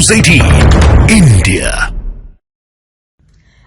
News 18 India.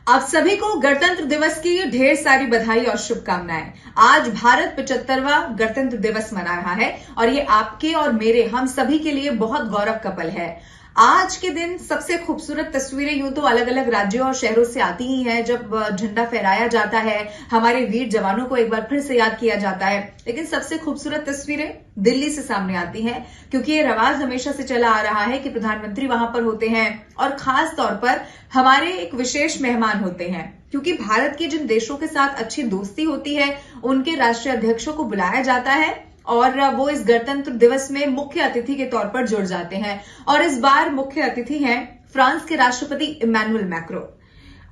आप सभी को गणतंत्र दिवस की ढेर सारी बधाई और शुभकामनाएं। आज भारत 75वां गणतंत्र दिवस मना रहा है और ये आपके और मेरे हम सभी के लिए बहुत गौरव का पल है। आज के दिन सबसे खूबसूरत तस्वीरें यूं तो अलग अलग राज्यों और शहरों से आती ही हैं, जब झंडा फहराया जाता है, हमारे वीर जवानों को एक बार फिर से याद किया जाता है। लेकिन सबसे खूबसूरत तस्वीरें दिल्ली से सामने आती हैं, क्योंकि ये रवाज हमेशा से चला आ रहा है कि प्रधानमंत्री वहां पर होते हैं और खास तौर पर हमारे एक विशेष मेहमान होते हैं। क्योंकि भारत के जिन देशों के साथ अच्छी दोस्ती होती है, उनके राष्ट्रीय अध्यक्षों को बुलाया जाता है और वो इस गणतंत्र दिवस में मुख्य अतिथि के तौर पर जुड़ जाते हैं। और इस बार मुख्य अतिथि हैं फ्रांस के राष्ट्रपति इमैनुअल मैक्रो।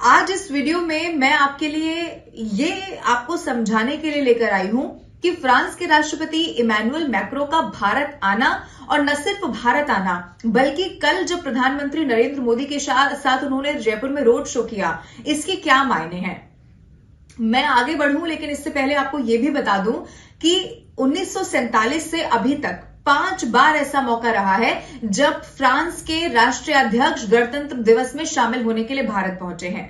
आज इस वीडियो में मैं आपके लिए ये आपको समझाने के लिए लेकर आई हूं कि फ्रांस के राष्ट्रपति इमैनुअल मैक्रो का भारत आना, और न सिर्फ भारत आना बल्कि कल जो प्रधानमंत्री नरेंद्र मोदी के साथ उन्होंने जयपुर में रोड शो किया, इसके क्या मायने हैं। मैं आगे बढ़ूं लेकिन इससे पहले आपको यह भी बता दूं कि 1947 से अभी तक 5 बार ऐसा मौका रहा है जब फ्रांस के राष्ट्रीय अध्यक्ष गणतंत्र दिवस में शामिल होने के लिए भारत पहुंचे हैं।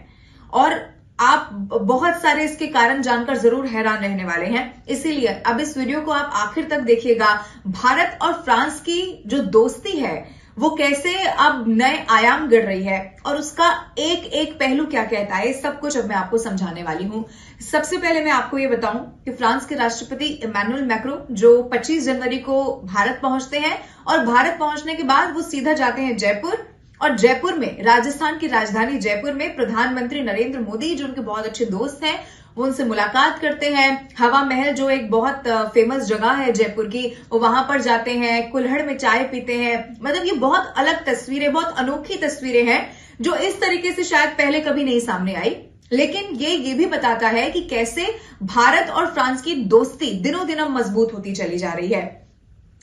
और आप बहुत सारे इसके कारण जानकर जरूर हैरान रहने वाले हैं, इसीलिए अब इस वीडियो को आप आखिर तक देखिएगा। भारत और फ्रांस की जो दोस्ती है वो कैसे अब नए आयाम गढ़ रही है और उसका एक एक पहलू क्या कहता है, सब कुछ अब मैं आपको समझाने वाली हूं। सबसे पहले मैं आपको ये बताऊं कि फ्रांस के राष्ट्रपति इमैनुअल मैक्रो जो 25 जनवरी को भारत पहुंचते हैं और भारत पहुंचने के बाद वो सीधा जाते हैं जयपुर, और जयपुर में, राजस्थान की राजधानी जयपुर में, प्रधानमंत्री नरेंद्र मोदी जो उनके बहुत अच्छे दोस्त हैं, वो उनसे मुलाकात करते हैं। हवा महल जो एक बहुत फेमस जगह है जयपुर की, वो वहां पर जाते हैं, कुल्हड़ में चाय पीते हैं। मतलब ये बहुत अलग तस्वीरें, बहुत अनोखी तस्वीरें हैं जो इस तरीके से शायद पहले कभी नहीं सामने आई। लेकिन ये भी बताता है कि कैसे भारत और फ्रांस की दोस्ती दिनों दिन मजबूत होती चली जा रही है।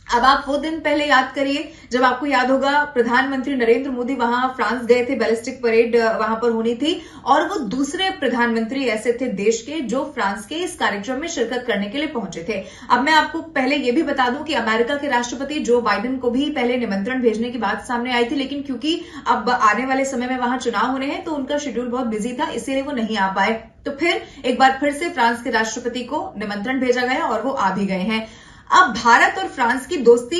अब आप वो दिन पहले याद करिए जब आपको याद होगा प्रधानमंत्री नरेंद्र मोदी वहां फ्रांस गए थे, बैलिस्टिक परेड वहां पर होनी थी, और वो दूसरे प्रधानमंत्री ऐसे थे देश के जो फ्रांस के इस कार्यक्रम में शिरकत करने के लिए पहुंचे थे। अब मैं आपको पहले ये भी बता दूं कि अमेरिका के राष्ट्रपति जो बाइडेन को भी पहले निमंत्रण भेजने की बात सामने आई थी, लेकिन क्योंकि अब आने वाले समय में वहां चुनाव होने हैं तो उनका शेड्यूल बहुत बिजी था, इसीलिए वो नहीं आ पाए। तो फिर एक बार फिर से फ्रांस के राष्ट्रपति को निमंत्रण भेजा गया और वो आ भी गए हैं। अब भारत और फ्रांस की दोस्ती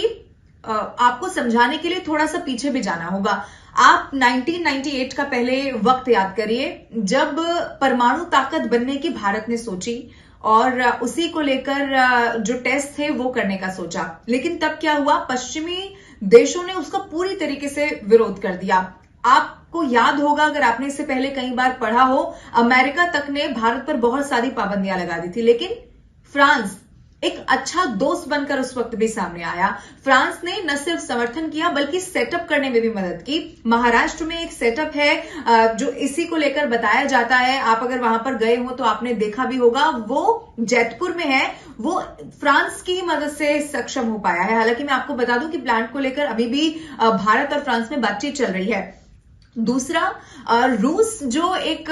आपको समझाने के लिए थोड़ा सा पीछे भी जाना होगा। आप 1998 का पहले वक्त याद करिए जब परमाणु ताकत बनने की भारत ने सोची और उसी को लेकर जो टेस्ट थे वो करने का सोचा। लेकिन तब क्या हुआ, पश्चिमी देशों ने उसका पूरी तरीके से विरोध कर दिया। आपको याद होगा, अगर आपने इससे पहले कई बार पढ़ा हो, अमेरिका तक ने भारत पर बहुत सारी पाबंदियां लगा दी थी, लेकिन फ्रांस एक अच्छा दोस्त बनकर उस वक्त भी सामने आया। फ्रांस ने न सिर्फ समर्थन किया बल्कि सेटअप करने में भी मदद की। महाराष्ट्र में एक सेटअप है जो इसी को लेकर बताया जाता है। आप अगर वहां पर गए हो तो आपने देखा भी होगा, वो जयपुर में है, वो फ्रांस की ही मदद से सक्षम हो पाया है। हालांकि मैं आपको बता दूं कि प्लांट को लेकर अभी भी भारत और फ्रांस में बातचीत चल रही है। दूसरा, रूस जो एक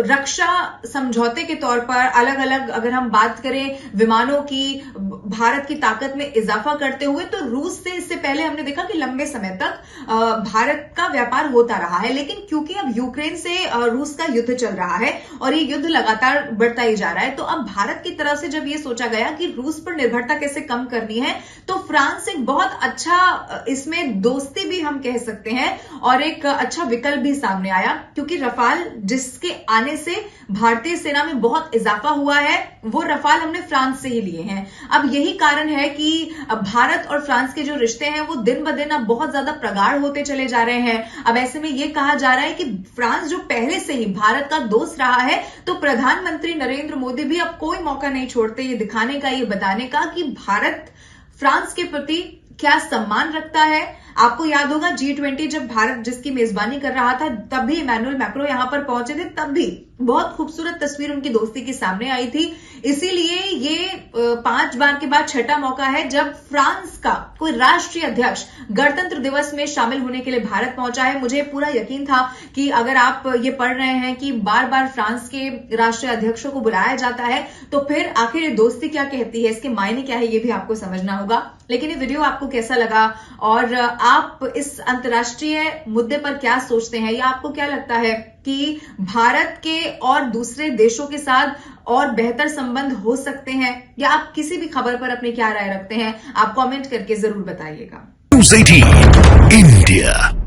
रक्षा समझौते के तौर पर अलग अलग, अगर हम बात करें विमानों की, भारत की ताकत में इजाफा करते हुए, तो रूस से इससे पहले हमने देखा कि लंबे समय तक भारत का व्यापार होता रहा है। लेकिन क्योंकि अब यूक्रेन से रूस का युद्ध चल रहा है और ये युद्ध लगातार बढ़ता ही जा रहा है, तो अब भारत की तरफ से जब ये सोचा गया कि रूस पर निर्भरता कैसे कम करनी है, तो फ्रांस एक बहुत अच्छा, इसमें दोस्ती भी हम कह सकते हैं और एक अच्छा विकल्प भी सामने आया, क्योंकि रफाल जिसके आने से भारतीय सेना में बहुत इजाफा हुआ है, वो रफाल हमने फ्रांस से ही लिए हैं। अब यही कारण है कि भारत और फ्रांस के जो रिश्ते हैं वो दिन ब दिन अब बहुत ज्यादा प्रगाढ़ होते चले जा रहे हैं। अब ऐसे में ये कहा जा रहा है कि फ्रांस जो पहले से ही भारत का दोस्त रहा है, तो प्रधानमंत्री नरेंद्र मोदी भी अब कोई मौका नहीं छोड़ते ये दिखाने का, ये बताने का कि भारत फ्रांस के प्रति क्या सम्मान रखता है। आपको याद होगा G20 जब भारत जिसकी मेजबानी कर रहा था, तब भी इमैनुअल मैक्रो यहां पर पहुंचे थे, तब भी बहुत खूबसूरत तस्वीर उनकी दोस्ती की सामने आई थी। इसीलिए ये 5 बार के बाद छठा मौका है जब फ्रांस का कोई राष्ट्रीय अध्यक्ष गणतंत्र दिवस में शामिल होने के लिए भारत पहुंचा है। मुझे पूरा यकीन था कि अगर आप ये पढ़ रहे हैं कि बार बार फ्रांस के राष्ट्रीय अध्यक्षों को बुलाया जाता है तो फिर आखिर ये दोस्ती क्या कहती है, इसके मायने क्या है, ये भी आपको समझना होगा। लेकिन ये वीडियो आपको कैसा लगा और आप इस अंतर्राष्ट्रीय मुद्दे पर क्या सोचते हैं, या आपको क्या लगता है कि भारत के और दूसरे देशों के साथ और बेहतर संबंध हो सकते हैं, या आप किसी भी खबर पर अपनी क्या राय रखते हैं, आप कमेंट करके जरूर बताइएगा। News 18 India।